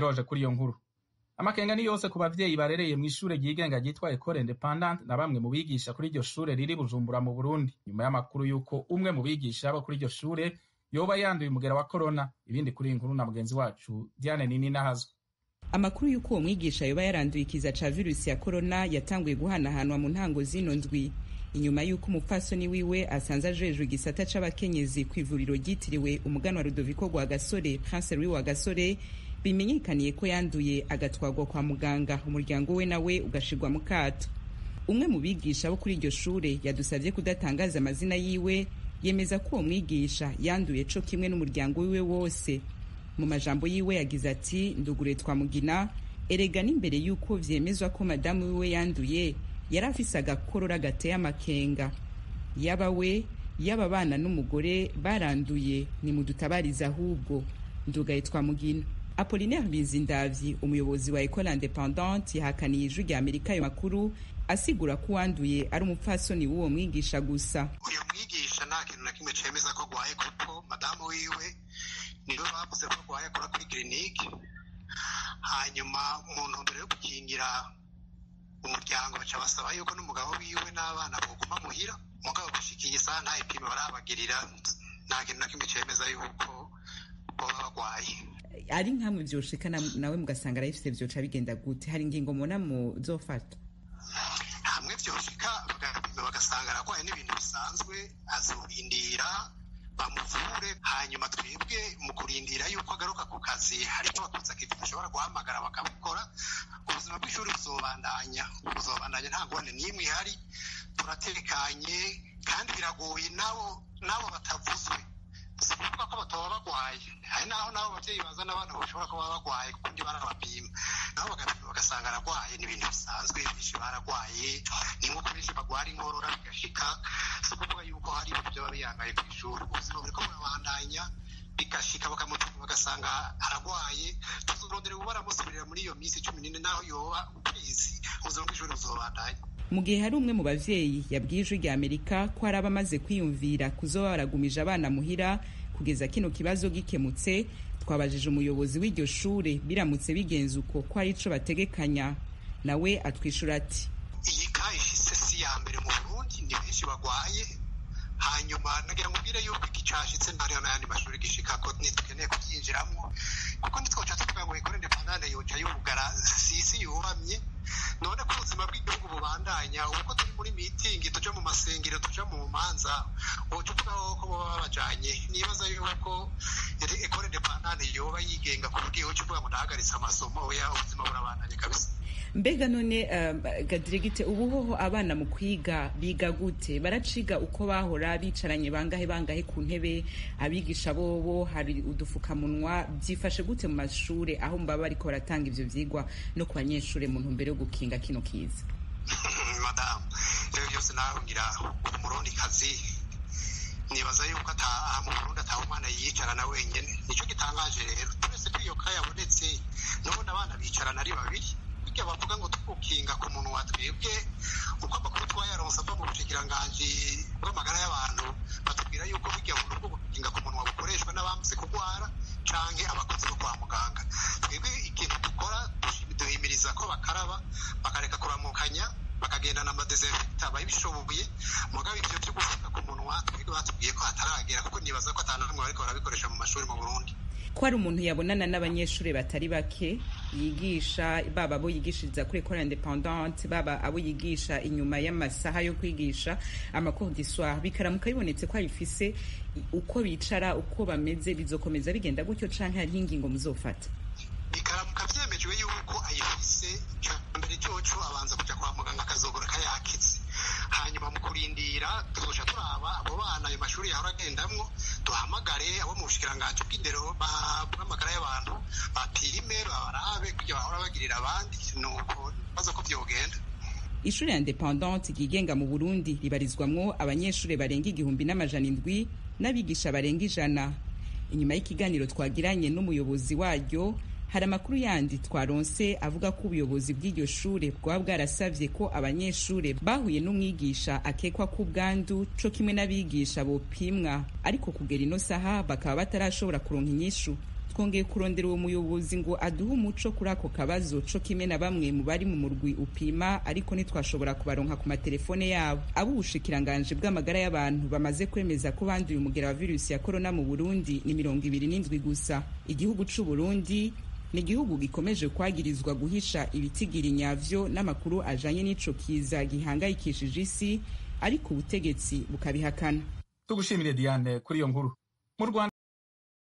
roje kuri iyo nkuru. Amakenga ni yose ku bavyeyi barereye mu ishure ryigenga ryitwa Ecole Independante na bamwe mu bigisha kuri iryo shure riri Bujumbura mu Burundi, nyuma y'amakuru yuko umwe mu bigisha bo kuri iryo shure yoba yanduye umugera wa corona. Ibindi kuri iyi nkuru na mugenzi wacu Diane Nini Nahazwe. Amakuru yuko uwo mwigisha yoba yaranduye ikiza ca virusi ya corona yatanguye guhanahanwa mu ntango zino ndwi, inyuma yuko umupfasoni wiwe asanze ajejwe igisata c'abakenyezi kw'ivuriro ryitiriwe umuganwa Rudoviko Rwagasore Prince Louis Rwagasore bimenyekaniye ko yanduye agatwagwa kwa muganga, umuryango we nawe ugashirwa mu kato. Umwe mu bigisha bo kuri iryo shure yadusavye kudatangaza amazina yiwe, yemeza ko uwo mwigisha yanduye co kimwe n'umuryango wiwe wose. Mu majambo yiwe yagize ati, ndugure twamugina, erega n'imbere yuko vyemezwa ko madamu wiwe yanduye yari afise agakorora gateye amakenga. Yaba we yaba abana n'umugore baranduye, ni mudutabariza ahubwo. Ndugaye twamugina. Apollinaire Bizindavyi, umuyobozi wa Ecole Independante, yahakaniye Ijwi rya Amerika ayo makuru, asigura ko uwanduye ari umupfasoni w'uwo mwigisha gusa. Uyu mwigisha nta kintu na kimwe cemeza ko agwaye, kuko madamu wiwe niwe bavuze ko agwaye akora kuri clinique. Hanyuma mu ntumbero yo gukingira umuryango baca basaba yuko n'umugabo wiwe n'abana boguma muhira, mugabo gushikiye isaha nta ipimo barabagirira, nta kintu na kimwe cemeza yuko boba bagwaye. Ari nkamwe vyoshika nawe mugasanga arayifise vyoca bigenda gute? Hari ingingo mubona muzofata? Hamwe vyoshika bagapima bagasanga aragwaye n'ibintu bisanzwe, azorindira bamuvure, hanyuma twebwe mu kurindira yuko agaruka ku kazi hari icyo bakunze akitu dushobora guhamagara bakabikora. Ubuzima bw'ishuri buzobandanya nta ngorane n'imwe ihari, turatekanye kandi biragoye nabo batavuzwe. Si ukuvuga ko batoba bagwaye, hari naho nabo abavyeyi bazana abana bashobora kuba bagwaye kuko ndi barabapima, nabo bagapima bagasanga aragwaye. Ni ibintu bisanzwe, benshi baragwaye, ni nk'uko benshi bagwara inkorora bigashika. Si ukuvuga yuko hari ibintu vyaba biyangaye kw'ishuri. Ubuzima buriko burabandanya, bigashika bakamupima bagasanga aragwaye, tuzorondera ubu baramusubirira muri iyo minsi 14 naho yoba ukwezi, ubuzima bw'ishuri buzobandanya. Mu gihe hari umwe mu bavyeyi yabwiye Ijwi rya Amerika ko hari abamaze kwiyumvira kuzoba baragumije abana muhira kugeza kino kibazo gikemutse, twabajije umuyobozi w'iryo shure biramutse bigenze uko ko ari ico bategekanya. Nawe atwishura ati, iyi kahise si ya mbere mu Burundi, ni benshi bagwaye. Hanyuma nagira ngo mbire yuko ikicashitse ntariho n'ayandi mashuri gishika ko ntitukeneye kubyinjiramwo, kuko ntitwoca tuvuga ngo Ecole Independante yoca yugara sisi yubamye. None ko ubuzima bw'igihugu bubandanya, uko turi muri mitingi, tuja mu masengero, tuja mu manza, woca uvuga ko boba babajanye. Nibaza yuko Ecole Independante yoba yigenga ku buryo woca uvuga ngo ndahagaritse amasomo, oya, ubuzima burabandanya kabisa. Mbega none Gadiregite, ubuhoho abana mu kwiga biga gute? Baraciga uko bahora bicaranye bangahe ku ntebe? Abigisha bobo hari udufukamunwa? Byifashe gute mu mashure aho mbaba bariko baratanga ivyo vyigwa no ku banyeshure mu ntumbero yo gukinga kino kiza? Madam, rero byose naho ngira umurundi kazi, nibaza yuko mu Burundi umwana yicarana wenyene. Nico gitangaje rero, twese kwiyo kayabonetse n'ubundi abana bicarana ari babiri. Burya bavuga ngo tugukinga ku muntu watwebwe, uko amakuru twayaronse ava mu bushikiranganji bw'amagara y'abantu batubwira yuko burya umuntu bwo gukinga ku muntu wabukoreshwa n'abamaze kugwara canke abakozi bo kwa muganga. Twebwe ikintu dukora duhimiriza ko bakaraba, bakareka kuramukanya, bakagendana amadesinfecta babishoboye. Mugabo ivyo byo gufata ku muntu watwebwe batubwiye ko hataragera, kuko nibaza ko atanamwe bariko barabikoresha mu mashuri mu Burundi. Ko ari umuntu yabonana n'abanyeshure batari bake yigisha, baba abo yigishiriza kuri Ecole Independante, baba abo yigisha inyuma y'amasaha yo kwigisha Amakuru du soir, bikaramuka bibonetse ko ayifise uko bicara uko bameze, bizokomeza bigenda gutyo canke hari ingingo muzofata? Bikaramuka vyemejwe yuko ayifise, mbere cyoco abanza kuja kwa muganga akazogora kayakitse. Hanyuma mu kurindira tuzoca turaba abo bana ayo mashuri yahora agendamwo, duhamagare abo mu bushikiranganji bw'indero bw'amagara y'abantu bapime, babarabe kugira bahora bagirira abandi, nuko baza ko vyogenda. Ishuri ya Independante ryigenga mu Burundi ribarizwamwo abanyeshure barenga 700 n'abigisha barenga 100. Inyuma y'ikiganiro twagiranye n'umuyobozi waryo, hari amakuru yandi twaronse avuga ko ubuyobozi bw'iryo shure bwaba bwarasavye ko abanyeshure bahuye n'umwigisha akekwa ku bwandu co kimwe n'abigisha bopimwa, ariko kugera ino saha bakaba batarashobora kuronka inyishu. twongeye kurondera uwo muyobozi ngo aduhe umuco kuri ako kabazo co kimwe na bamwe mu bari mu murwi upima, ariko ntitwashobora kubaronka ku matelefone yabo. Ubushikiranganji bw'amagara y'abantu bamaze kwemeza ko banduye umugera wa virusi ya corona mu Burundi ni 27 gusa. Igihugu c'u Burundi ni igihugu gikomeje kwagirizwa guhisha ibitigiri nyavyo n'amakuru ajanye n'ico kiza gihangayikishije isi, ariko ubutegetsi bukabihakana. Tugushimire Diane kuri iyo nkuru. Mu Rwanda